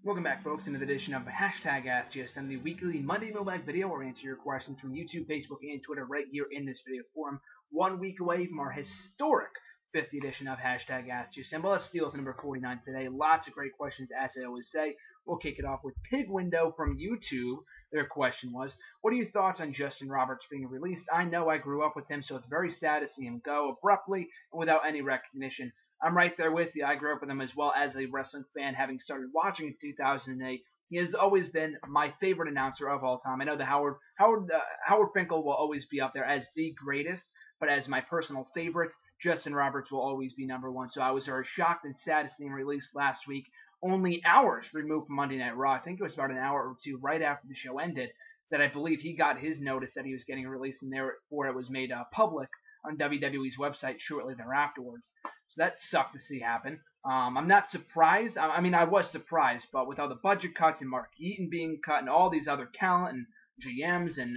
Welcome back, folks, to another edition of Hashtag AskGSM, the weekly Monday mailbag video where we answer your questions from YouTube, Facebook, and Twitter right here in this video forum. 1 week away from our historic 50th edition of Hashtag AskGSM. But let's deal with number 49 today. Lots of great questions, as I always say. We'll kick it off with Pig Window from YouTube. Their question was, what are your thoughts on Justin Roberts being released? I know I grew up with him, so it's very sad to see him go abruptly and without any recognition. I'm right there with you. I grew up with him as well as a wrestling fan, having started watching in 2008. He has always been my favorite announcer of all time. I know that Howard Finkel will always be up there as the greatest, but as my personal favorite, Justin Roberts will always be number one. So I was very shocked and sad to see him released last week, only hours removed from Monday Night Raw. I think it was about an hour or two right after the show ended that I believe he got his notice that he was getting released, and therefore it was made public on WWE's website shortly thereafterwards. So that sucked to see happen. I'm not surprised. I mean, I was surprised, but with all the budget cuts and Mark Eaton being cut and all these other talent and GMs and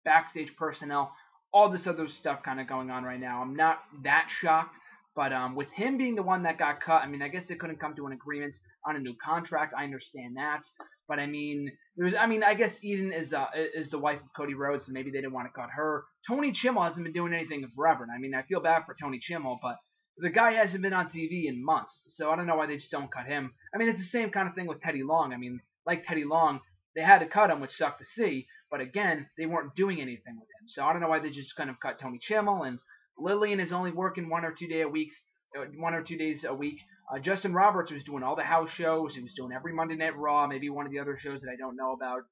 backstage personnel, all this other stuff kind of going on right now, I'm not that shocked. But with him being the one that got cut, I mean, I guess they couldn't come to an agreement on a new contract. I understand that. But I mean, I guess Eden is the wife of Cody Rhodes, and maybe they didn't want to cut her. Tony Chimmel hasn't been doing anything forever. And I mean, I feel bad for Tony Chimmel, but the guy hasn't been on TV in months, so I don't know why they just don't cut him. I mean, it's the same kind of thing with Teddy Long. I mean, like Teddy Long, they had to cut him, which sucked to see. But again, they weren't doing anything with him, so I don't know why they just kind of cut Tony Chimmel. And Lillian is only working 1 or 2 days a week. Justin Roberts was doing all the house shows. He was doing every Monday Night Raw, maybe one of the other shows that I don't know about.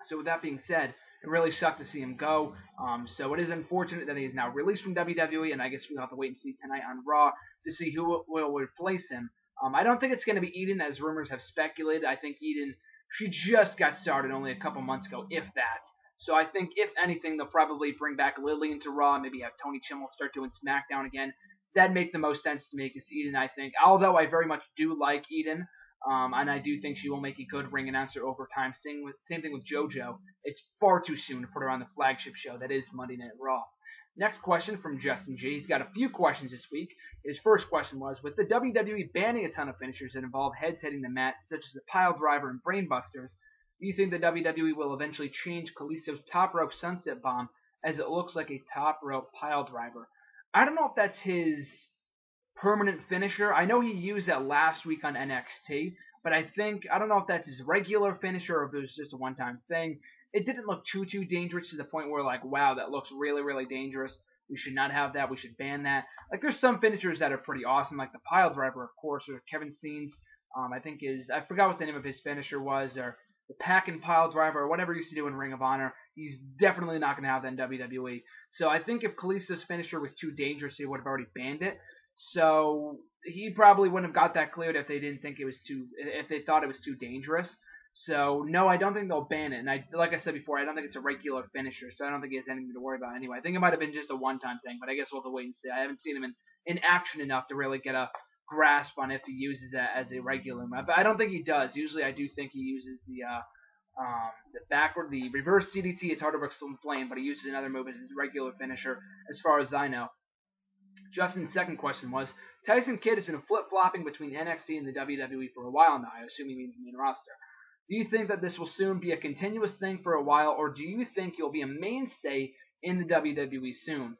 So with that being said, it really sucked to see him go. So it is unfortunate that he is now released from WWE, and I guess we'll have to wait and see tonight on Raw to see who will replace him. I don't think it's going to be Eden, as rumors have speculated. I think Eden, she just got started only a couple months ago, if that. So I think, if anything, they'll probably bring back Lillian to Raw, maybe have Tony Chimmel start doing SmackDown again. That'd make the most sense to me, because Eden, I think, although I very much do like Eden, and I do think she will make a good ring announcer over time. Same thing with JoJo. It's far too soon to put her on the flagship show that is Monday Night Raw. Next question from Justin G. He's got a few questions this week. His first question was, with the WWE banning a ton of finishers that involve heads hitting the mat, such as the pile driver and brainbusters, do you think the WWE will eventually change Kalisto's top rope sunset bomb, as it looks like a top rope pile driver? I don't know if that's his permanent finisher. I know he used that last week on NXT, but I don't know if that's his regular finisher or if it was just a one-time thing. It didn't look too dangerous to the point where, like, wow, that looks really, really dangerous. We should not have that. We should ban that. Like, there's some finishers that are pretty awesome, like the pile driver, of course, or Kevin Steen's, I forgot what the name of his finisher was, or the pack and pile driver, or whatever he used to do in Ring of Honor. He's definitely not going to have that in WWE. So I think if Kalisto's finisher was too dangerous, he would have already banned it. So he probably wouldn't have got that cleared if they thought it was too dangerous. So no, I don't think they'll ban it. And like I said before, I don't think it's a regular finisher, so I don't think he has anything to worry about anyway. I think it might have been just a one-time thing, but I guess we'll have to wait and see. I haven't seen him in action enough to really get a grasp on if he uses that as a regular move. But I don't think he does. Usually I do think he uses the reverse DDT. It's hard to work Stone Flame, but he uses another move as his regular finisher, as far as I know. Justin's second question was, Tyson Kidd has been flip-flopping between NXT and the WWE for a while now. I assume he means the main roster. Do you think that this will soon be a continuous thing for a while, or do you think he'll be a mainstay in the WWE soon?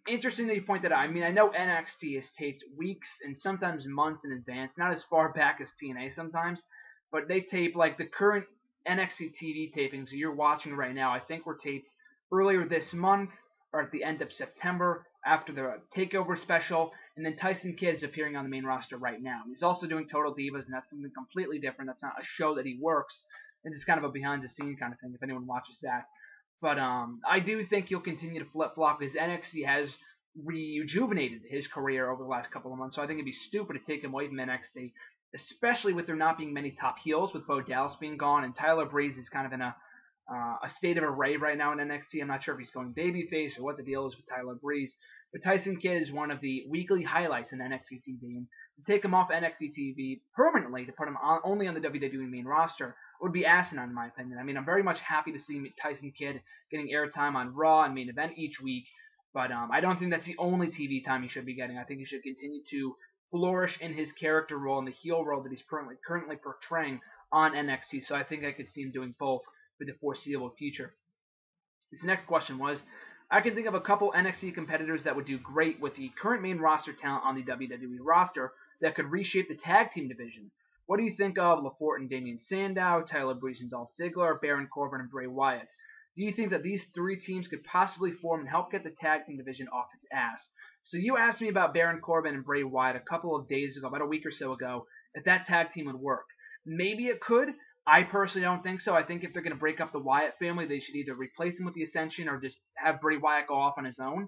Interesting that you point that out. I mean, I know NXT is taped weeks and sometimes months in advance, not as far back as TNA sometimes, but they tape, like, the current NXT TV tapings that you're watching right now, I think were taped earlier this month, or at the end of September, after the TakeOver special, and then Tyson Kidd is appearing on the main roster right now. He's also doing Total Divas, and that's something completely different. That's not a show that he works. It's just kind of a behind-the-scenes kind of thing, if anyone watches that. But I do think he'll continue to flip-flop, because NXT has rejuvenated his career over the last couple of months, so I think it'd be stupid to take him away from NXT, especially with there not being many top heels, with Bo Dallas being gone, and Tyler Breeze is kind of in a state of array right now in NXT. I'm not sure if he's going babyface or what the deal is with Tyler Breeze. But Tyson Kidd is one of the weekly highlights in NXT TV. And to take him off NXT TV permanently, to put him only on the WWE main roster, would be asinine in my opinion. I mean, I'm very much happy to see Tyson Kidd getting airtime on Raw and main event each week. But I don't think that's the only TV time he should be getting. I think he should continue to flourish in his character role and the heel role that he's currently portraying on NXT. So I think I could see him doing both for the foreseeable future. His next question was, I can think of a couple NXT competitors that would do great with the current main roster talent on the WWE roster that could reshape the tag team division. What do you think of LaForte and Damian Sandow, Tyler Breeze and Dolph Ziggler, Baron Corbin and Bray Wyatt? Do you think that these three teams could possibly form and help get the tag team division off its ass? So you asked me about Baron Corbin and Bray Wyatt a couple of days ago, about a week or so ago, if that tag team would work. Maybe it could. I personally don't think so. I think if they're going to break up the Wyatt family, they should either replace him with the Ascension or just have Bray Wyatt go off on his own.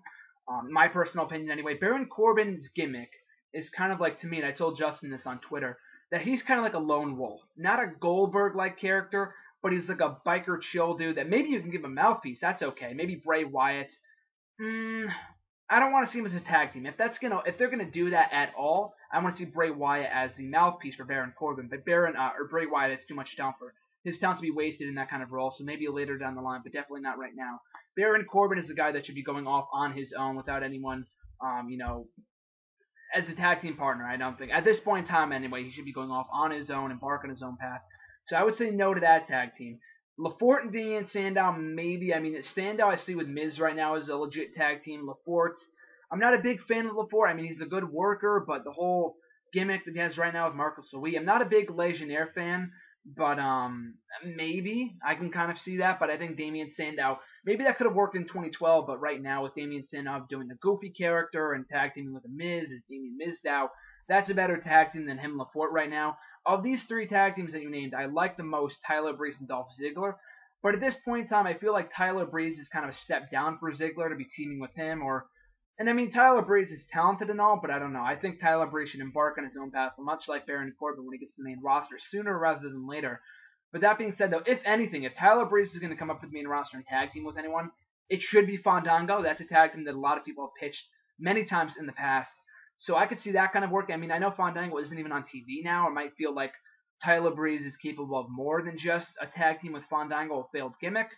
My personal opinion anyway. Baron Corbin's gimmick is kind of like, to me, and I told Justin this on Twitter, that he's kind of like a lone wolf. Not a Goldberg-like character, but he's like a biker chill dude that maybe you can give a mouthpiece. That's okay. Maybe Bray Wyatt. I don't want to see him as a tag team. If they're gonna do that at all, I want to see Bray Wyatt as the mouthpiece for Baron Corbin. But Bray Wyatt is too much talent for his talent to be wasted in that kind of role. So maybe later down the line, but definitely not right now. Baron Corbin is the guy that should be going off on his own without anyone, as a tag team partner. I don't think at this point in time anyway, he should be going off on his own, embark on his own path. So I would say no to that tag team. LaForte and Damian Sandow, maybe. I mean, Sandow I see with Miz right now is a legit tag team. LaForte, I'm not a big fan of LaForte. I mean, he's a good worker, but the whole gimmick that he has right now with Marcus Louis, I'm not a big Legionnaire fan, but maybe I can kind of see that. But I think Damian Sandow, maybe that could have worked in 2012, but right now with Damian Sandow doing the goofy character and tag teaming with the Miz as Damian Mizdow, that's a better tag team than him and LaForte right now. Of these three tag teams that you named, I like the most Tyler Breeze and Dolph Ziggler. But at this point in time, I feel like Tyler Breeze is kind of a step down for Ziggler to be teaming with him. And I mean, Tyler Breeze is talented and all, but I don't know. I think Tyler Breeze should embark on his own path, much like Baron Corbin when he gets to the main roster, sooner rather than later. But that being said, though, if anything, if Tyler Breeze is going to come up with the main roster and tag team with anyone, it should be Fandango. That's a tag team that a lot of people have pitched many times in the past. So I could see that kind of working. I mean, I know Fandango isn't even on TV now. It might feel like Tyler Breeze is capable of more than just a tag team with Fandango, a failed gimmick.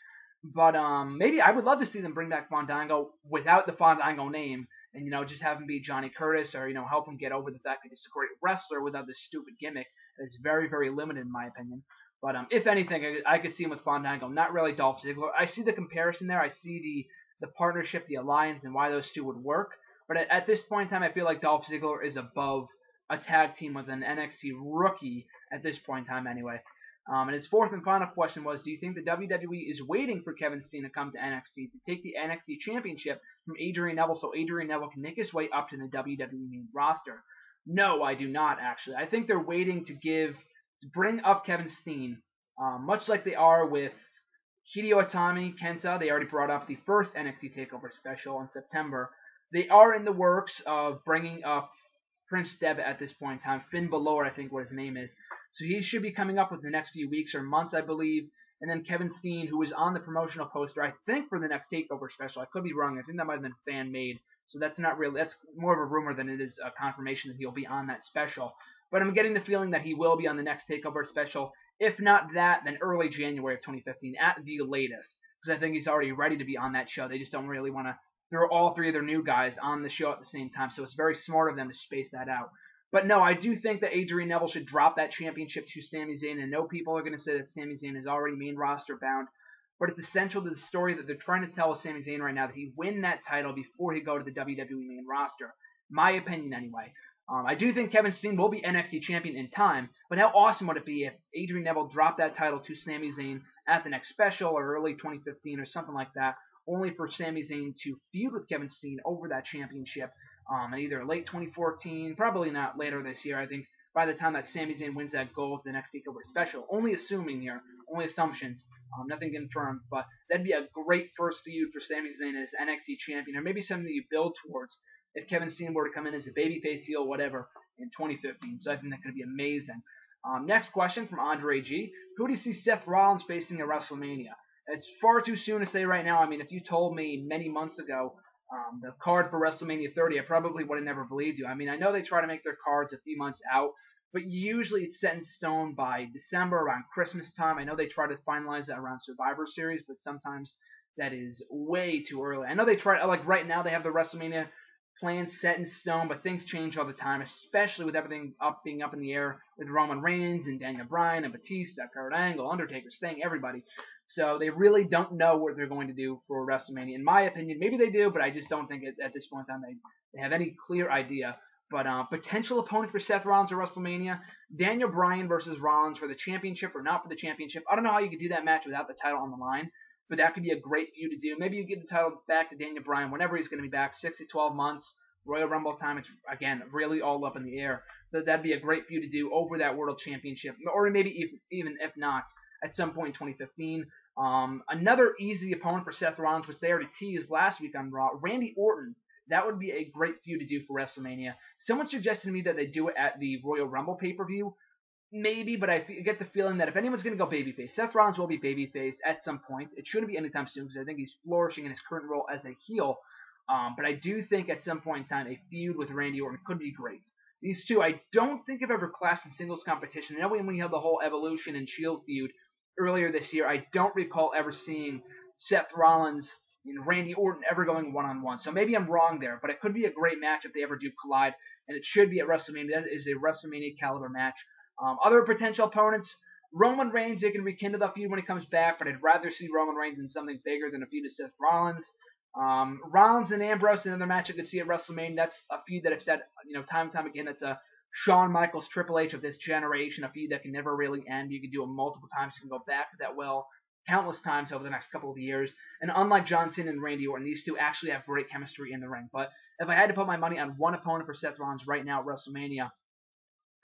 But maybe I would love to see them bring back Fandango without the Fandango name and, just have him be Johnny Curtis or, help him get over the fact that he's a great wrestler without this stupid gimmick. It's very, very limited in my opinion. But if anything, I could see him with Fandango, not really Dolph Ziggler. I see the comparison there. I see the partnership, the alliance, and why those two would work. But at this point in time, I feel like Dolph Ziggler is above a tag team with an NXT rookie at this point in time anyway. And his fourth and final question was, do you think the WWE is waiting for Kevin Steen to come to NXT to take the NXT Championship from Adrian Neville so Adrian Neville can make his way up to the WWE main roster? No, I do not, actually. I think they're waiting to bring up Kevin Steen, much like they are with Hideo Itami, Kenta. They already brought up the first NXT TakeOver special in September. They are in the works of bringing up Prince Devitt at this point in time. Finn Balor, I think what his name is. So he should be coming up within the next few weeks or months, I believe. And then Kevin Steen, who was on the promotional poster, I think, for the next TakeOver special. I could be wrong. I think that might have been fan-made. So that's more of a rumor than it is a confirmation that he'll be on that special. But I'm getting the feeling that he will be on the next TakeOver special. If not that, then early January of 2015 at the latest. Because I think he's already ready to be on that show. They just don't really want to throw all three of their new guys on the show at the same time. So it's very smart of them to space that out. But no, I do think that Adrian Neville should drop that championship to Sami Zayn. And I know people are going to say that Sami Zayn is already main roster bound. But it's essential to the story that they're trying to tell with Sami Zayn right now that he win that title before he go to the WWE main roster. My opinion anyway. I do think Kevin Steen will be NXT champion in time, but how awesome would it be if Adrian Neville dropped that title to Sami Zayn at the next special or early 2015 or something like that, only for Sami Zayn to feud with Kevin Steen over that championship in either late 2014, probably not later this year. I think by the time that Sami Zayn wins that gold at the next TakeOver special, only assuming here, only assumptions, nothing confirmed, but that'd be a great first feud for Sami Zayn as NXT champion, or maybe something that you build towards if Kevin Steen were to come in as a babyface heel, whatever, in 2015. So I think that could be amazing. Next question from Andre G. Who do you see Seth Rollins facing at WrestleMania? It's far too soon to say right now. I mean, if you told me many months ago the card for WrestleMania 30, I probably would have never believed you. I mean, I know they try to make their cards a few months out, but usually it's set in stone by December, around Christmas time. I know they try to finalize it around Survivor Series, but sometimes that is way too early. I know they try, like right now they have the WrestleMania plans set in stone, but things change all the time, especially with everything being up in the air with Roman Reigns and Daniel Bryan and Batista, Kurt Angle, Undertaker, Sting, everybody. So they really don't know what they're going to do for WrestleMania. In my opinion, maybe they do, but I just don't think at this point in time they have any clear idea. But potential opponent for Seth Rollins at WrestleMania, Daniel Bryan versus Rollins for the championship or not for the championship. I don't know how you could do that match without the title on the line, but that could be a great feud to do. Maybe you give the title back to Daniel Bryan whenever he's going to be back, 6 to 12 months, Royal Rumble time. It's, again, really all up in the air. But that'd be a great feud to do over that World Championship, or maybe even if not, at some point in 2015. Another easy opponent for Seth Rollins, which they already teased last week on Raw, Randy Orton. That would be a great feud to do for WrestleMania. Someone suggested to me that they do it at the Royal Rumble pay-per-view. Maybe, but I get the feeling that if anyone's going to go babyface, Seth Rollins will be babyface at some point. It shouldn't be anytime soon because I think he's flourishing in his current role as a heel. But I do think at some point in time a feud with Randy Orton could be great. These two, I don't think have ever clashed in singles competition. I know when we had the whole Evolution and Shield feud earlier this year, I don't recall ever seeing Seth Rollins and Randy Orton ever going one-on-one. So maybe I'm wrong there, but it could be a great match if they ever do collide, and it should be at WrestleMania. That is a WrestleMania caliber match. Other potential opponents, Roman Reigns, they can rekindle that feud when he comes back, but I'd rather see Roman Reigns in something bigger than a feud with Seth Rollins. Rollins and Ambrose, another match I could see at WrestleMania. That's a feud that I've said, time and time again. It's a Shawn Michaels, Triple H of this generation, a feud that can never really end. You can do it multiple times. You can go back to that well countless times over the next couple of years. And unlike John Cena and Randy Orton, these two actually have great chemistry in the ring. But if I had to put my money on one opponent for Seth Rollins right now at WrestleMania,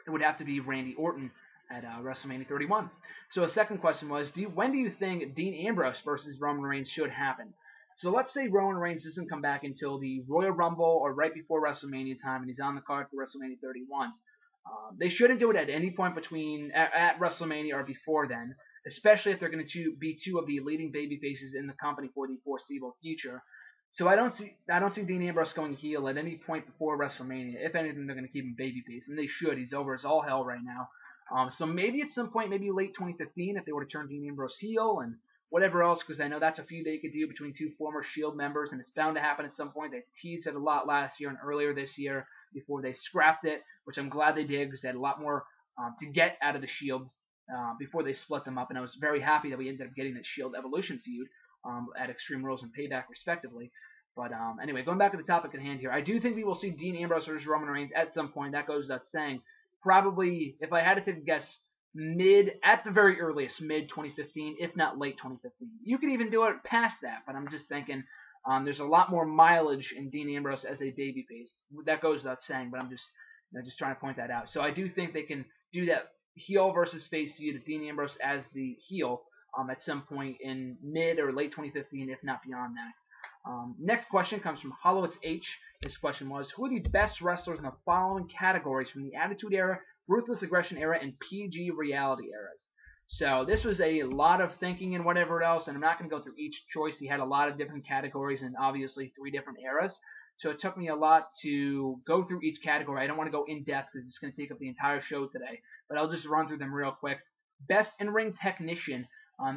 it would have to be Randy Orton at WrestleMania 31. So a second question was, when do you think Dean Ambrose versus Roman Reigns should happen? So let's say Roman Reigns doesn't come back until the Royal Rumble or right before WrestleMania time, and he's on the card for WrestleMania 31. They shouldn't do it at any point at WrestleMania or before then, especially if they're going to be two of the leading babyfaces in the company for the foreseeable future. So I don't see Dean Ambrose going heel at any point before WrestleMania. If anything, they're going to keep him babyface, and they should. He's over as all hell right now. So maybe at some point, maybe late 2015, if they were to turn Dean Ambrose heel and whatever else, because I know that's a feud they could do between two former Shield members, and it's bound to happen at some point. They teased it a lot last year and earlier this year before they scrapped it, which I'm glad they did because they had a lot more to get out of the Shield before they split them up, and I was very happy that we ended up getting that Shield Evolution feud at Extreme Rules and Payback, respectively. But anyway, going back to the topic at hand here, I do think we will see Dean Ambrose versus Roman Reigns at some point. That goes without saying. Probably, if I had to take a guess, at the very earliest, mid-2015, if not late 2015. You could even do it past that, but I'm just thinking there's a lot more mileage in Dean Ambrose as a babyface. That goes without saying, but I'm just trying to point that out. So I do think they can do that heel versus face feud of Dean Ambrose as the heel at some point in mid or late 2015, if not beyond that. Next question comes from Hollowitz H. This question was, who are the best wrestlers in the following categories from the Attitude Era, Ruthless Aggression Era, and PG Reality Eras? So this was a lot of thinking and whatever else, and I'm not going to go through each choice. He had a lot of different categories and obviously 3 different eras. So it took me a lot to go through each category. I don't want to go in depth because it's going to take up the entire show today, but I'll just run through them real quick. Best in-ring technician.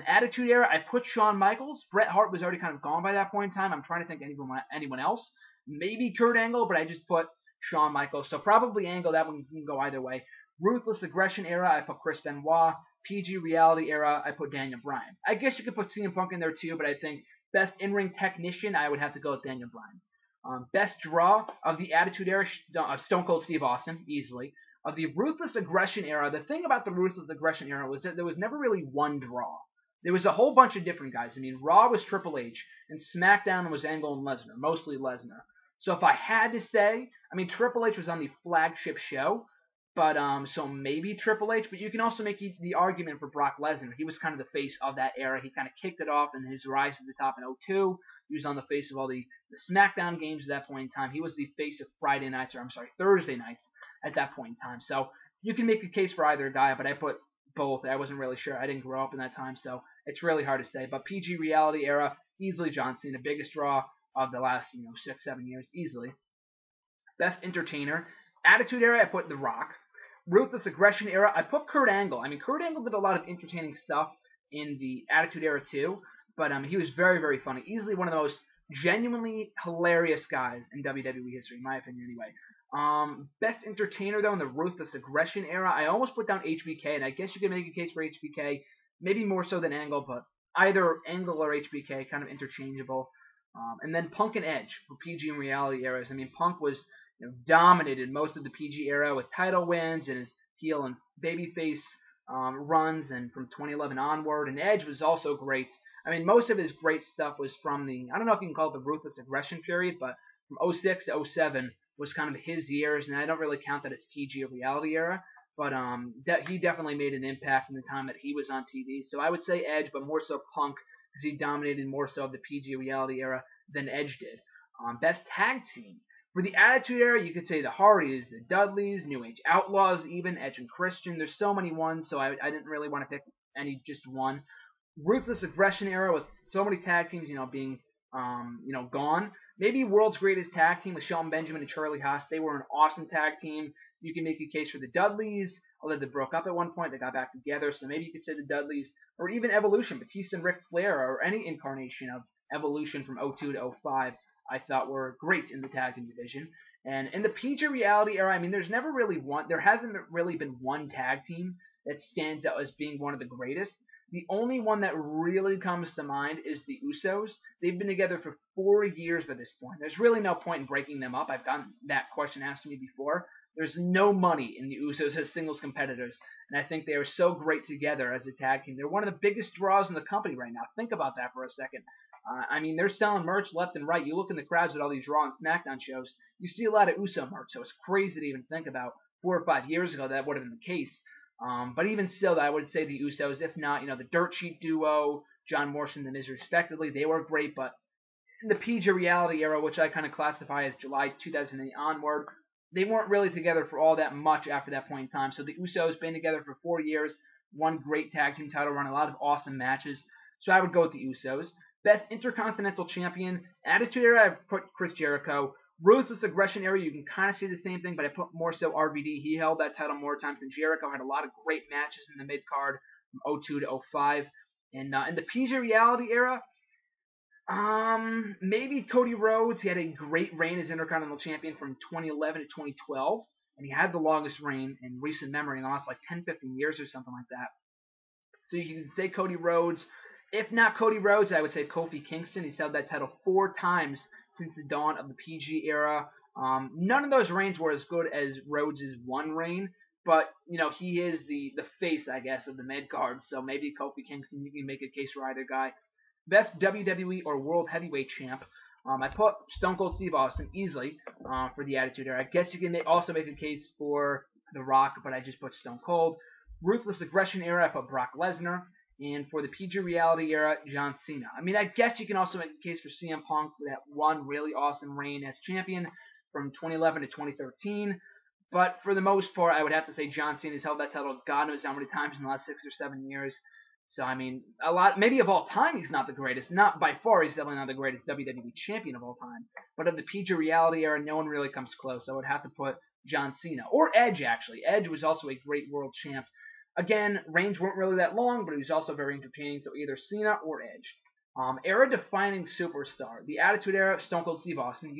Attitude Era, I put Shawn Michaels. Bret Hart was already kind of gone by that point in time. I'm trying to think anyone else. Maybe Kurt Angle, but I just put Shawn Michaels. So probably Angle. That one can go either way. Ruthless Aggression Era, I put Chris Benoit. PG Reality Era, I put Daniel Bryan. I guess you could put CM Punk in there too, but I think best in-ring technician, I would have to go with Daniel Bryan. Best draw of the Attitude Era, Stone Cold Steve Austin, easily. Of the Ruthless Aggression Era, the thing about the Ruthless Aggression Era was that there was never really one draw. There was a whole bunch of different guys. I mean, Raw was Triple H, and SmackDown was Angle and Lesnar, mostly Lesnar. So if I had to say, I mean, Triple H was on the flagship show, but so maybe Triple H, but you can also make the argument for Brock Lesnar. He was kind of the face of that era. He kind of kicked it off in his rise to the top in 2002. He was on the face of all the SmackDown games at that point in time. He was the face of Thursday nights at that point in time. So you can make a case for either guy, but I put both. I wasn't really sure. I didn't grow up in that time, so it's really hard to say. But PG Reality Era, easily John Cena, biggest draw of the last 6-7 years, easily. Best Entertainer, Attitude Era, I put The Rock. Ruthless Aggression Era, I put Kurt Angle. I mean, Kurt Angle did a lot of entertaining stuff in the Attitude Era too, but he was very, very funny. Easily one of the most genuinely hilarious guys in WWE history, in my opinion anyway. Best entertainer though in the Ruthless Aggression era, I almost put down HBK, and I guess you could make a case for HBK, maybe more so than Angle, but either Angle or HBK, kind of interchangeable. And then Punk and Edge for PG and reality eras. I mean, Punk was dominated most of the PG era with title wins and his heel and babyface runs, and from 2011 onward. And Edge was also great. I mean, most of his great stuff was from I don't know if you can call it the Ruthless Aggression period, but from 06 to 07 was kind of his years, and I don't really count that as PG or reality era. But he definitely made an impact in the time that he was on TV. So I would say Edge, but more so Punk, because he dominated more so of the PG reality era than Edge did. Best tag team. For the Attitude Era, you could say the Hardys, the Dudleys, New Age Outlaws, even Edge and Christian. There's so many ones, so I didn't really want to pick just one. Ruthless Aggression Era with so many tag teams, being gone. Maybe World's Greatest Tag Team with Shelton Benjamin and Charlie Haas. They were an awesome tag team. You can make a case for the Dudleys, although they broke up at one point. They got back together, so maybe you could say the Dudleys, or even Evolution, Batista and Ric Flair, or any incarnation of Evolution from 02 to 05, I thought were great in the tag team division. And in the PG reality era, I mean, there hasn't really been one tag team that stands out as being one of the greatest. The only one that really comes to mind is the Usos. They've been together for 4 years at this point. There's really no point in breaking them up. I've gotten that question asked to me before. There's no money in the Usos as singles competitors, and I think they are so great together as a tag team. They're one of the biggest draws in the company right now. Think about that for a second. I mean, they're selling merch left and right. You look in the crowds at all these Raw and SmackDown shows, you see a lot of Uso merch, so it's crazy to even think about 4 or 5 years ago that would have been the case. But even still, I would say the Usos, if not, the Dirt Sheet duo, John Morrison, The Miz, respectively, they were great. But in the PG reality era, which I kind of classify as July 2008 onward, they weren't really together for all that much after that point in time. So the Usos been together for 4 years, one great tag team title run, a lot of awesome matches. So I would go with the Usos. Best Intercontinental Champion, Attitude Era, I put Chris Jericho. Ruthless Aggression Era, you can kind of see the same thing, but I put more so RVD. He held that title more times than Jericho. Had a lot of great matches in the mid-card from 02 to 05. And in the PG Reality Era, maybe Cody Rhodes. He had a great reign as Intercontinental Champion from 2011 to 2012. And he had the longest reign in recent memory in the last 10, 15 years or something like that. So you can say Cody Rhodes. If not Cody Rhodes, I would say Kofi Kingston. He's held that title 4 times since the dawn of the PG era. None of those reigns were as good as Rhodes' one reign, but he is the face, I guess, of the mid card. So maybe Kofi Kingston. You can make a case for either guy. Best WWE or World Heavyweight Champ. I put Stone Cold Steve Austin easily for the Attitude Era. I guess you can also make a case for The Rock, but I just put Stone Cold. Ruthless Aggression Era, I put Brock Lesnar. And for the PG Reality Era, John Cena. I mean, I guess you can also make a case for CM Punk for that one really awesome reign as champion from 2011 to 2013. But for the most part, I would have to say John Cena's held that title God knows how many times in the last 6 or 7 years. So, I mean, maybe of all time, he's not the greatest. Not by far, he's definitely not the greatest WWE champion of all time. But of the PG Reality Era, no one really comes close. I would have to put John Cena. Or Edge, actually. Edge was also a great world champ. Again, reigns weren't really that long, but he was also very entertaining, so either Cena or Edge. Era-defining superstar. The Attitude Era, Stone Cold Steve Austin.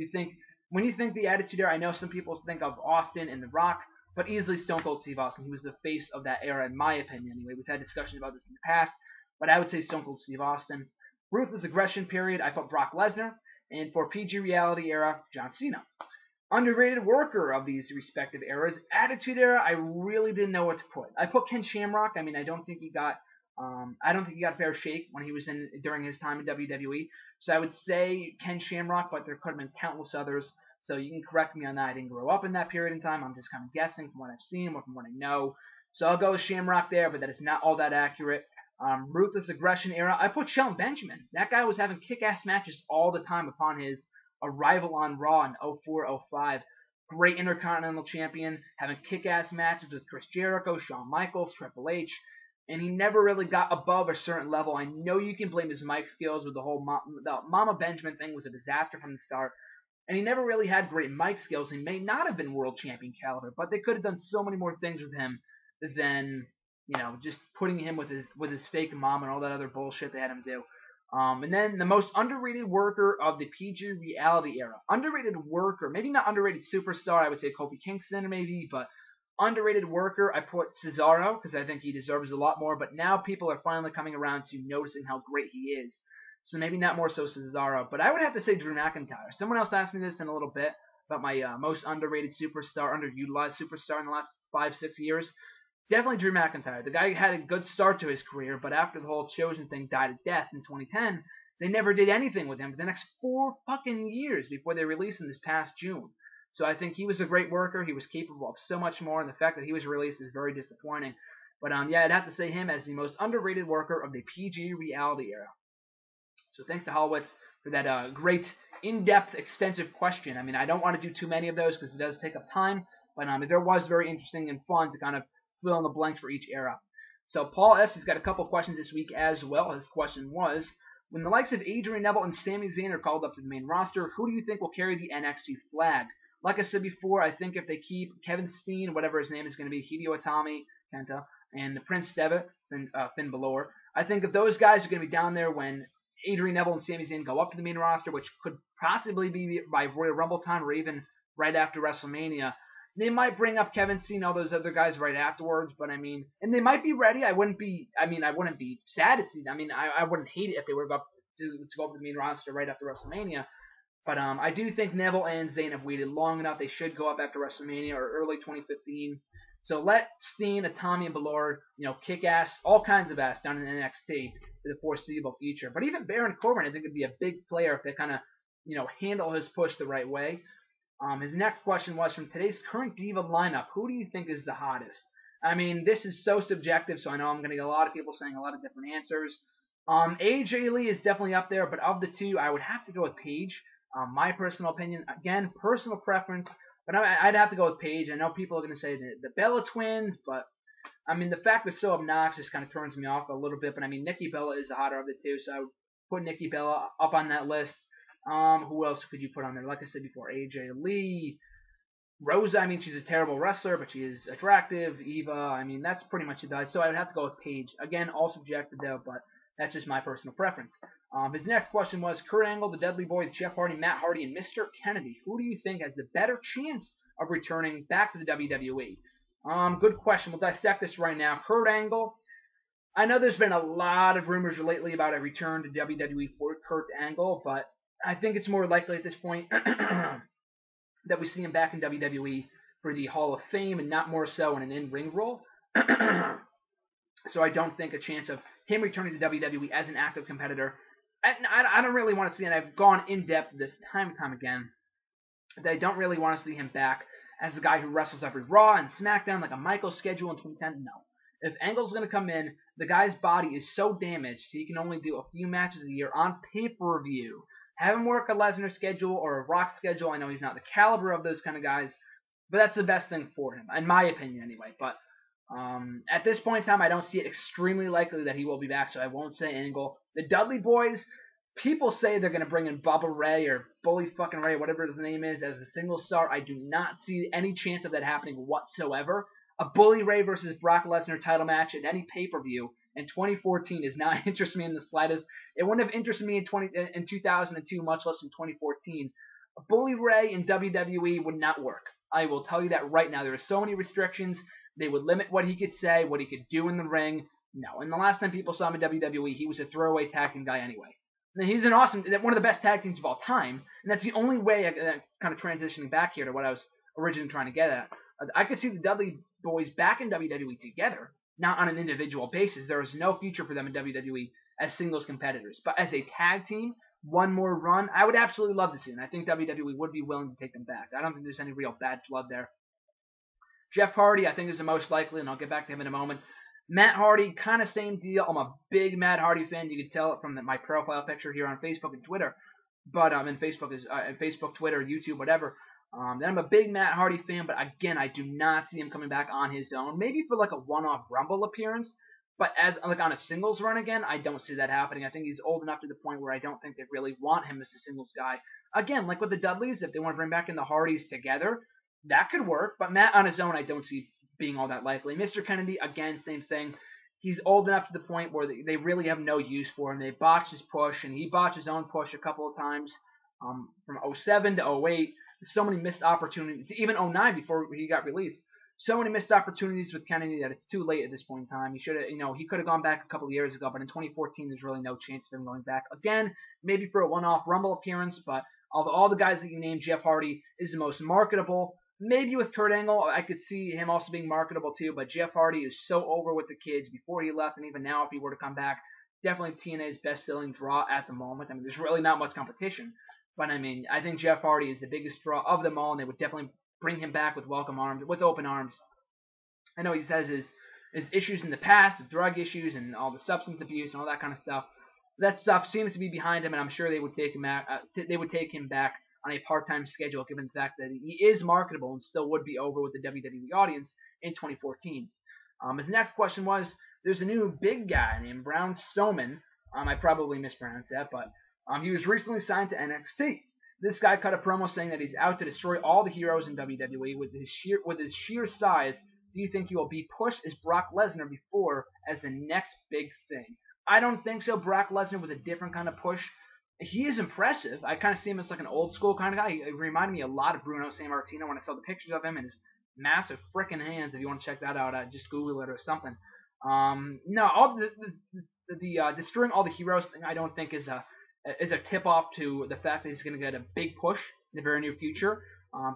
When you think the Attitude Era, I know some people think of Austin and The Rock, but easily Stone Cold Steve Austin. He was the face of that era, in my opinion, anyway. We've had discussions about this in the past, but I would say Stone Cold Steve Austin. Ruthless Aggression period, I put Brock Lesnar. And for PG Reality Era, John Cena. Underrated worker of these respective eras. Attitude Era, I really didn't know what to put. I put Ken Shamrock. I mean, I don't think he got a fair shake when he was during his time in WWE. So I would say Ken Shamrock, but there could have been countless others. So you can correct me on that. I didn't grow up in that period in time. I'm just kind of guessing from what I've seen or from what I know. So I'll go with Shamrock there, but that is not all that accurate. Ruthless Aggression Era, I put Shelton Benjamin. That guy was having kick-ass matches all the time upon his arrival on Raw in 04-05. Great Intercontinental Champion, having kick-ass matches with Chris Jericho, Shawn Michaels, Triple H, and he never really got above a certain level. I know you can blame his mic skills with the whole Mama Benjamin thing was a disaster from the start, and he never really had great mic skills. He may not have been world champion caliber, but they could have done so many more things with him than just putting him with his fake mom and all that other bullshit they had him do. And then the most underrated worker of the PG reality era. Underrated worker, maybe not underrated superstar. I would say Kofi Kingston maybe, but underrated worker, I put Cesaro because I think he deserves a lot more. But now people are finally coming around to noticing how great he is. So maybe not more so Cesaro, but I would have to say Drew McIntyre. Someone else asked me this in a little bit about my most underrated superstar, underutilized superstar in the last 5-6 years. Definitely Drew McIntyre. The guy had a good start to his career, but after the whole Chosen thing died a death in 2010, they never did anything with him for the next 4 fucking years before they released him this past June. So I think he was a great worker. He was capable of so much more, and the fact that he was released is very disappointing. But yeah, I'd have to say him as the most underrated worker of the PG reality era. So thanks to Hollowitz for that great, in-depth, extensive question. I mean, I don't want to do too many of those because it does take up time, but there was very interesting and fun to kind of fill in the blanks for each era. So Paul S. has got a couple questions this week as well. His question was, when the likes of Adrian Neville and Sami Zayn are called up to the main roster, who do you think will carry the NXT flag? Like I said before, I think if they keep Kevin Steen, whatever his name is going to be, Hideo Itami, Kenta, and Prince Devitt, Finn Balor, I think if those guys are going to be down there when Adrian Neville and Sami Zayn go up to the main roster, which could possibly be by Royal Rumble time or even right after WrestleMania, they might bring up Kevin Steen, all those other guys right afterwards, but I mean, and they might be ready. I wouldn't be sad to see them. I mean, I wouldn't hate it if they were to go up to the main roster right after WrestleMania. But I do think Neville and Zayn have waited long enough. They should go up after WrestleMania or early 2015. So let Steen, Itami, and Balor, kick ass, all kinds of ass down in NXT for the foreseeable future. But even Baron Corbin, I think, would be a big player if they kind of, handle his push the right way. His next question was, from today's current Diva lineup, who do you think is the hottest? I mean, this is so subjective, so I know I'm going to get a lot of people saying a lot of different answers. AJ Lee is definitely up there, but of the two, I would have to go with Paige. My personal opinion, again, personal preference, but I'd have to go with Paige. I know people are going to say the Bella Twins, but I mean, the fact they're so obnoxious kind of turns me off a little bit. But I mean, Nikki Bella is the hotter of the two, so I would put Nikki Bella up on that list. Who else could you put on there? Like I said before, AJ Lee, Rosa. I mean, she's a terrible wrestler, but she is attractive. Eva. I mean, that's pretty much it. So I would have to go with Paige. Again, all subjective though, but that's just my personal preference. His next question was, Kurt Angle, the Dudley Boys, Jeff Hardy, Matt Hardy, and Mr. Kennedy. Who do you think has the better chance of returning back to the WWE? Good question. We'll dissect this right now. Kurt Angle. I know there's been a lot of rumors lately about a return to WWE for Kurt Angle, but I think it's more likely at this point that we see him back in WWE for the Hall of Fame and not more so in an in-ring role. So I don't think a chance of him returning to WWE as an active competitor. I don't really want to see, and I've gone in depth this time and time again, that I don't really want to see him back as a guy who wrestles every Raw and SmackDown like a Michaels schedule in 2010. No. If Angle's going to come in, the guy's body is so damaged he can only do a few matches a year on pay-per-view. Have him work a Lesnar schedule or a Rock schedule. I know he's not the caliber of those kind of guys, but that's the best thing for him, in my opinion anyway. But at this point in time, I don't see it extremely likely that he will be back, so I won't say Angle. The Dudley Boys, people say they're going to bring in Bubba Ray or Bully fucking Ray, whatever his name is, as a single star. I do not see any chance of that happening whatsoever. A Bully Ray versus Brock Lesnar title match at any pay-per-view in 2014 does not interest me in the slightest. It wouldn't have interested me in 2002, much less in 2014. A Bully Ray in WWE would not work. I will tell you that right now. There are so many restrictions. They would limit what he could say, what he could do in the ring. No. And the last time people saw him in WWE, he was a throwaway tag team guy anyway. And he's one of the best tag teams of all time. And that's the only way, kind of transitioning back here to what I was originally trying to get at. I could see the Dudley Boys back in WWE together, not on an individual basis. There is no future for them in WWE as singles competitors. But as a tag team, one more run, I would absolutely love to see. And I think WWE would be willing to take them back. I don't think there's any real bad blood there. Jeff Hardy, I think, is the most likely, and I'll get back to him in a moment. Matt Hardy, kind of same deal. I'm a big Matt Hardy fan. You can tell it from my profile picture here on Facebook and Twitter. But Facebook, Twitter, YouTube, whatever. Then I'm a big Matt Hardy fan, but again, I do not see him coming back on his own. Maybe for like a one-off Rumble appearance, but as like on a singles run again, I don't see that happening. I think he's old enough to the point where I don't think they really want him as a singles guy. Again, like with the Dudleys, if they want to bring back in the Hardys together, that could work. But Matt on his own, I don't see being all that likely. Mr. Kennedy, again, same thing. he's old enough to the point where they really have no use for him. They botched his push, and he botched his own push a couple of times from '07 to '08. So many missed opportunities, even '09 before he got released. So many missed opportunities with Kennedy that it's too late at this point in time. He should have, he could have gone back a couple of years ago, but in 2014, there's really no chance of him going back again. Maybe for a one-off Rumble appearance, but all the guys that you named, Jeff Hardy is the most marketable. Maybe with Kurt Angle, I could see him also being marketable too, but Jeff Hardy is so over with the kids before he left, and even now if he were to come back, definitely TNA's best-selling draw at the moment. I mean, there's really not much competition, but I mean, I think Jeff Hardy is the biggest draw of them all, and they would definitely bring him back with open arms. I know he says his issues in the past, the drug issues and all the substance abuse and all that kind of stuff. That stuff seems to be behind him, and I'm sure they would take him back. They would take him back on a part-time schedule, given the fact that he is marketable and still would be over with the WWE audience in 2014. His next question was, there's a new big guy named Braun Strowman. I probably mispronounced that, but he was recently signed to NXT. This guy cut a promo saying that he's out to destroy all the heroes in WWE with his sheer size. Do you think he will be pushed as Brock Lesnar before as the next big thing? I don't think so. Brock Lesnar with a different kind of push. He is impressive. I kind of see him as like an old school kind of guy. He reminded me a lot of Bruno Sammartino when I saw the pictures of him and his massive freaking hands. If you want to check that out, just Google it or something. No, all the destroying all the heroes thing I don't think is a tip off to the fact that he's going to get a big push in the very near future.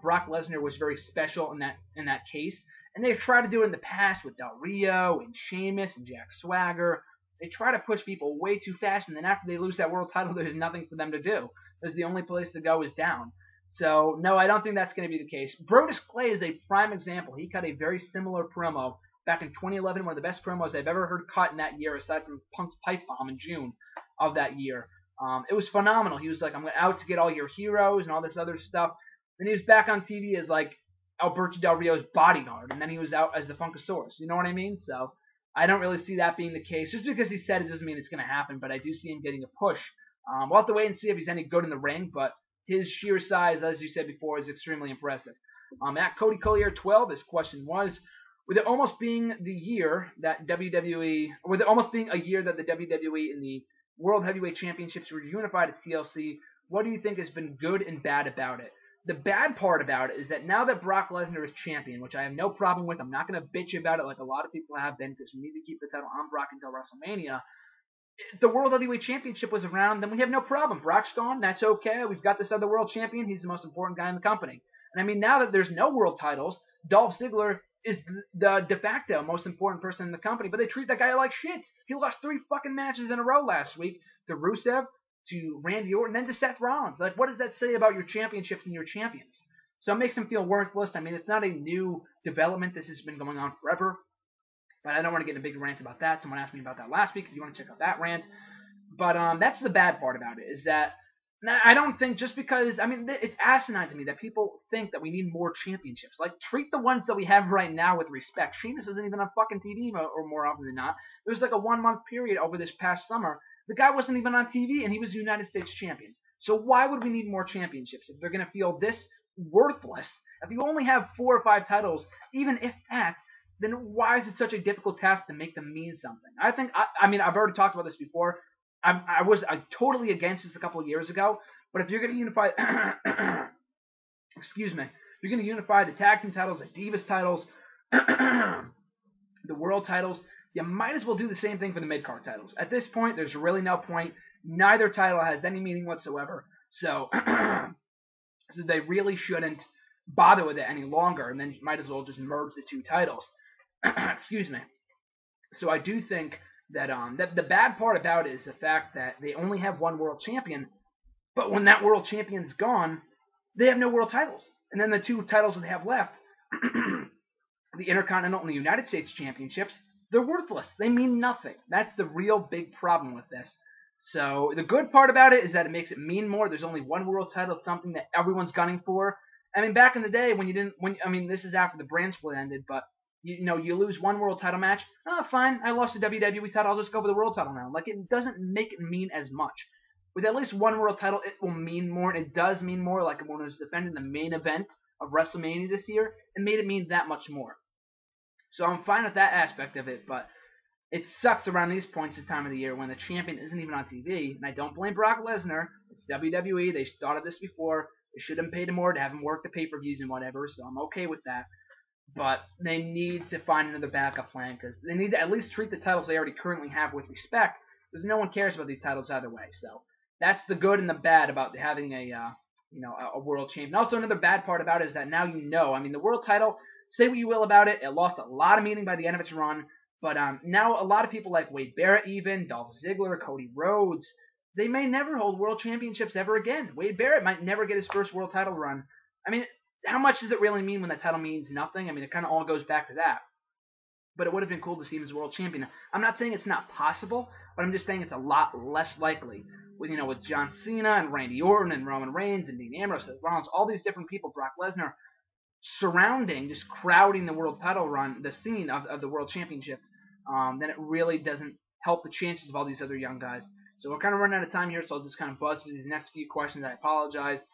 Brock Lesnar was very special in that case, and they've tried to do it in the past with Del Rio and Sheamus and Jack Swagger. They try to push people way too fast, and then after they lose that world title, there's nothing for them to do. Because the only place to go is down. So, no, I don't think that's going to be the case. Brodus Clay is a prime example. He cut a very similar promo back in 2011, one of the best promos I've ever heard cut in that year, aside from Punk's Pipe Bomb in June of that year. It was phenomenal. He was like, I'm out to get all your heroes and all this other stuff. Then he was back on TV as like Alberto Del Rio's bodyguard, and then he was out as the Funkasaurus. You know what I mean? So I don't really see that being the case. Just because he said it doesn't mean it's going to happen, but I do see him getting a push. We'll have to wait and see if he's any good in the ring, but his sheer size, as you said before, is extremely impressive. At Cody Collier 12, his question was, with it almost being a year that the WWE and the World Heavyweight Championships were unified at TLC, what do you think has been good and bad about it? The bad part about it is that now that Brock Lesnar is champion, which I have no problem with, I'm not going to bitch about it like a lot of people have been, because we need to keep the title on Brock until WrestleMania. If the World Heavyweight Championship was around, then we have no problem. Brock's gone, that's okay. We've got this other world champion. He's the most important guy in the company. And I mean, now that there's no world titles, Dolph Ziggler is the de facto most important person in the company, but they treat that guy like shit. He lost 3 fucking matches in a row last week to Rusev, to Randy Orton, then to Seth Rollins. Like, what does that say about your championships and your champions? So it makes him feel worthless. I mean, it's not a new development. This has been going on forever. But I don't want to get in a big rant about that. Someone asked me about that last week. If you want to check out that rant. But that's the bad part about it, is that I don't think just because, I mean, it's asinine to me that people think that we need more championships. Like, treat the ones that we have right now with respect. Sheamus isn't even on fucking TV or more often than not. There was like a 1-month period over this past summer. The guy wasn't even on TV, and he was United States champion. So why would we need more championships if they're going to feel this worthless? If you only have 4 or 5 titles, even if that, then why is it such a difficult task to make them mean something? I mean, I've already talked about this before. I was totally against this a couple of years ago, but if you're going to unify, excuse me, if you're going to unify the tag team titles, the Divas titles, the world titles, you might as well do the same thing for the mid-card titles. At this point, there's really no point. Neither title has any meaning whatsoever, so they really shouldn't bother with it any longer, and then you might as well just merge the 2 titles. Excuse me. So I do think that the bad part about it is the fact that they only have 1 world champion, but when that world champion's gone, they have no world titles. And then the 2 titles that they have left, the Intercontinental and the United States Championships, they're worthless. They mean nothing. That's the real big problem with this. So the good part about it is that it makes it mean more. There's only 1 world title, something that everyone's gunning for. I mean, back in the day this is after the brand split ended, but you lose 1 world title match. Oh, fine. I lost the WWE title. I'll just go for the world title now. Like, it doesn't make it mean as much. With at least 1 world title, it will mean more. And it does mean more. Like when it was defending the main event of WrestleMania this year, it made it mean that much more. So I'm fine with that aspect of it. But It sucks around these points of time of the year when the champion isn't even on TV, and I don't blame Brock Lesnar. It's WWE. They thought of this before. They should have paid him more to have him work the pay-per-views and whatever, so I'm okay with that. But they need to find another backup plan because they need to at least treat the titles they already currently have with respect because no one cares about these titles either way. So that's the good and the bad about having a world champion. Also, another bad part about it is that now you know. I mean, the world title, say what you will about it, it lost a lot of meaning by the end of its run. But now a lot of people like Wade Barrett, even Dolph Ziggler, Cody Rhodes, they may never hold world championships ever again. Wade Barrett might never get his first world title run. I mean, how much does it really mean when that title means nothing? I mean, it kind of all goes back to that. But it would have been cool to see him as world champion. I'm not saying it's not possible, but I'm just saying it's a lot less likely. With John Cena and Randy Orton and Roman Reigns and Dean Ambrose, Seth Rollins, all these different people, Brock Lesnar, surrounding, just crowding the world title run, the scene of the world championship, then it really doesn't help the chances of all these other young guys. So we're kind of running out of time here, so I'll just kind of buzz through these next few questions. I apologize.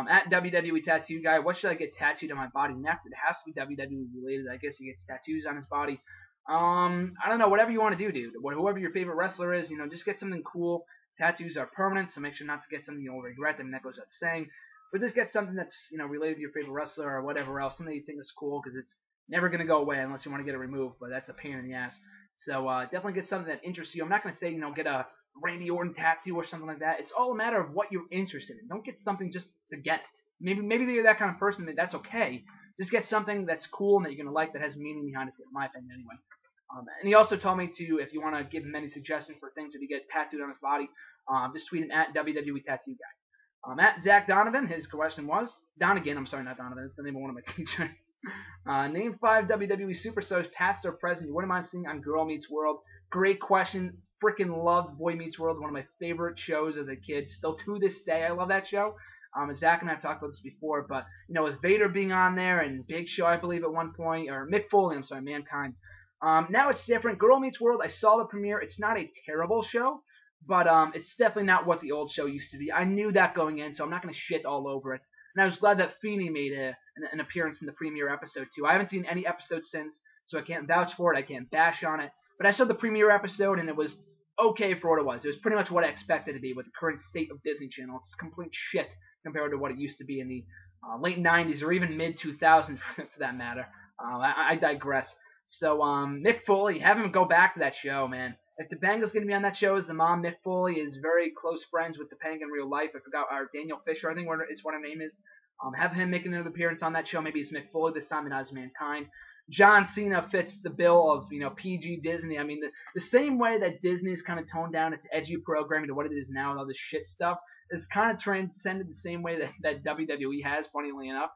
At WWE Tattoo Guy, what should I get tattooed on my body next? It has to be WWE related. I guess he gets tattoos on his body. I don't know, whatever you want to do, dude. Whoever your favorite wrestler is, just get something cool. Tattoos are permanent, so make sure not to get something you'll regret. I mean, that goes without saying. But just get something that's, related to your favorite wrestler or whatever else, something you think is cool, because it's never going to go away unless you want to get it removed, but that's a pain in the ass. So definitely get something that interests you. I'm not going to say, get a Randy Orton tattoo or something like that. It's all a matter of what you're interested in. Don't get something just to get it. Maybe you're that kind of person, that's okay. Just get something that's cool and that you're going to like that has meaning behind it, in my opinion, anyway. And he also told me to, if you want to give him any suggestions for things that he get tattooed on his body, just tweet him at WWE Tattoo Guy. At Zach Donovan, his question was, Donegan, I'm sorry, not Donovan, it's the name of one of my teachers. Name 5 WWE superstars, past or present, you wouldn't mind seeing on Girl Meets World. Great question. Freaking loved Boy Meets World, one of my favorite shows as a kid. Still to this day, I love that show. Zach and I have talked about this before, but, with Vader being on there and Big Show, I believe, at one point, or Mick Foley, I'm sorry, Mankind. Now it's different. Girl Meets World, I saw the premiere. It's not a terrible show, but it's definitely not what the old show used to be. I knew that going in, so I'm not going to shit all over it. And I was glad that Feeney made an appearance in the premiere episode, too. I haven't seen any episodes since, so I can't vouch for it. I can't bash on it. But I saw the premiere episode, and it was okay for what it was. It was pretty much what I expected it to be with the current state of Disney Channel. It's complete shit compared to what it used to be in the late 90s or even mid-2000s, for that matter. I digress. So, Mick Foley, have him go back to that show, man. If Topanga's going to be on that show as the mom, Mick Foley is very close friends with Topanga in real life. I forgot, Daniel Fisher, I think is what her name is. Have him make another appearance on that show. Maybe it's Mick Foley this time and not as Mankind. John Cena fits the bill of, PG Disney. I mean, the same way that Disney's kind of toned down its edgy programming to what it is now with all this shit stuff is kind of transcended the same way that WWE has, funnily enough.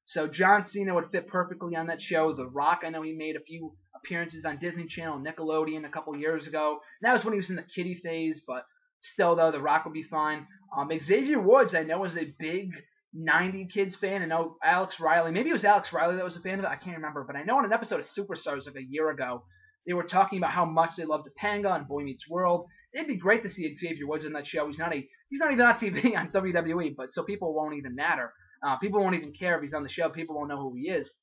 So John Cena would fit perfectly on that show. The Rock, I know he made a few appearances on Disney Channel, Nickelodeon a couple years ago. And that was when he was in the kiddie phase, but still, though, The Rock would be fine. Xavier Woods, I know, is a big 90 Kids fan. I know Alex Riley, maybe it was Alex Riley that was a fan of it, I can't remember. But I know in an episode of Superstars like a year ago, they were talking about how much they loved Topanga and Boy Meets World. It'd be great to see Xavier Woods on that show. He's not even on TV on WWE, but so people won't even matter. People won't even care if he's on the show. People won't know who he is.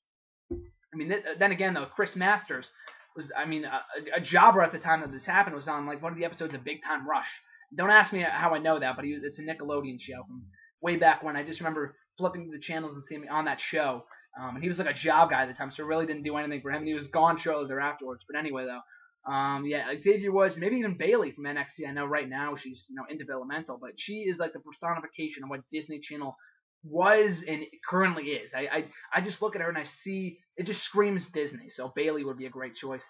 I mean, then again, though, Chris Masters was, a jobber at the time that this happened, was on, like, one of the episodes of Big Time Rush. Don't ask me how I know that, but it's a Nickelodeon show from way back when. I just remember flipping through the channels and seeing him on that show. And he was like a job guy at the time, so it really didn't do anything for him. And he was gone shortly thereafterwards. But anyway, though, Xavier Woods, maybe even Bailey from NXT. I know right now she's, in developmental, but she is like the personification of what Disney Channel was and currently is. I just look at her and I see it just screams Disney. So Bailey would be a great choice.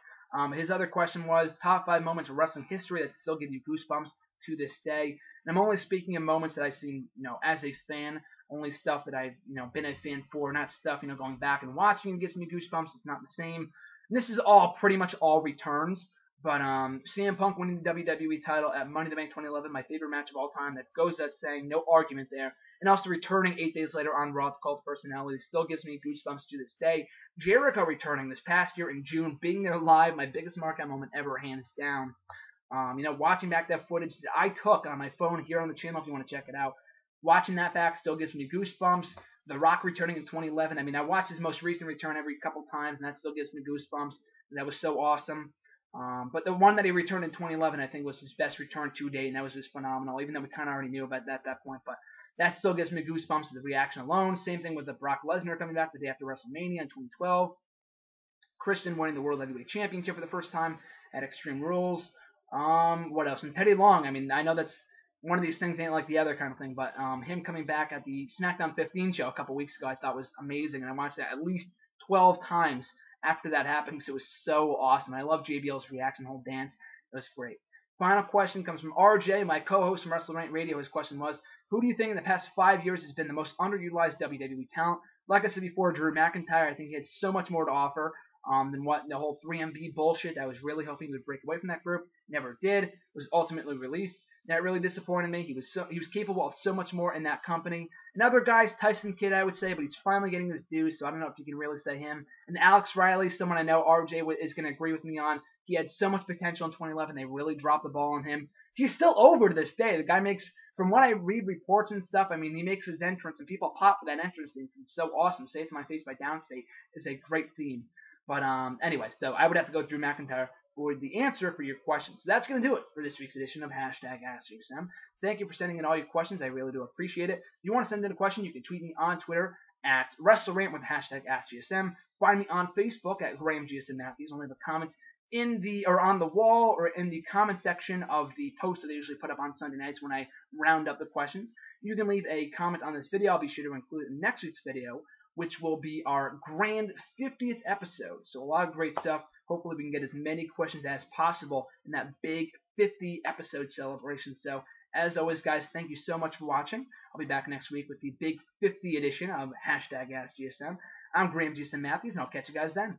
His other question was top 5 moments of wrestling history that still give you goosebumps to this day. And I'm only speaking of moments that I've seen, as a fan, only stuff that I've, been a fan for, not stuff, going back and watching gives me goosebumps. It's not the same. And this is all pretty much all returns. But CM Punk winning the WWE title at Money in the Bank 2011, my favorite match of all time. That goes without saying, no argument there. And also returning 8 days later on Raw, the Cult Personality, still gives me goosebumps to this day. Jericho returning this past year in June, being there live, my biggest markout moment ever, hands down. Watching back that footage that I took on my phone here on the channel, if you want to check it out. Watching that back still gives me goosebumps. The Rock returning in 2011. I watched his most recent return every couple times, and that still gives me goosebumps. That was so awesome. But the one that he returned in 2011, I think, was his best return to date, and that was just phenomenal, even though we kind of already knew about that at that point. But that still gives me goosebumps at the reaction alone. Same thing with the Brock Lesnar coming back the day after WrestleMania in 2012. Christian winning the World Heavyweight Championship for the first time at Extreme Rules. What else? And Teddy Long. I mean, I know that's one of these things ain't like the other kind of thing, but him coming back at the SmackDown 15 show a couple weeks ago, I thought was amazing, and I watched that at least 12 times after that happened because it was so awesome. I love JBL's reaction, whole dance. It was great. Final question comes from RJ, my co-host from WrestleRant Radio. His question was, who do you think in the past 5 years has been the most underutilized WWE talent? Like I said before, Drew McIntyre. I think he had so much more to offer than what the whole 3MB bullshit. I was really hoping he would break away from that group. Never did. Was ultimately released. That really disappointed me. He was capable of so much more in that company. And other guys, Tyson Kidd, I would say, but he's finally getting his due, so I don't know if you can really say him. And Alex Riley, someone I know RJ is going to agree with me on. He had so much potential in 2011. They really dropped the ball on him. He's still over to this day. The guy makes, from what I read reports and stuff, I mean, he makes his entrance, and people pop for that entrance. It's so awesome. Say It to My Face by Downstate is a great theme. But anyway, so I would have to go Drew McIntyre for the answer for your question. So that's going to do it for this week's edition of #AskJSM. Thank you for sending in all your questions. I really do appreciate it. If you want to send in a question, you can tweet me on Twitter at WrestleRant with #AskJSM. Find me on Facebook at GrahamGSM Matthews. I'll leave a comment on the wall or in the comment section of the post that I usually put up on Sunday nights when I round up the questions. You can leave a comment on this video. I'll be sure to include it in next week's video, which will be our grand 50th episode. So a lot of great stuff. Hopefully we can get as many questions as possible in that big 50 episode celebration. So as always, guys, thank you so much for watching. I'll be back next week with the big 50 edition of #AskGSM. I'm Graham G. Matthews, and I'll catch you guys then.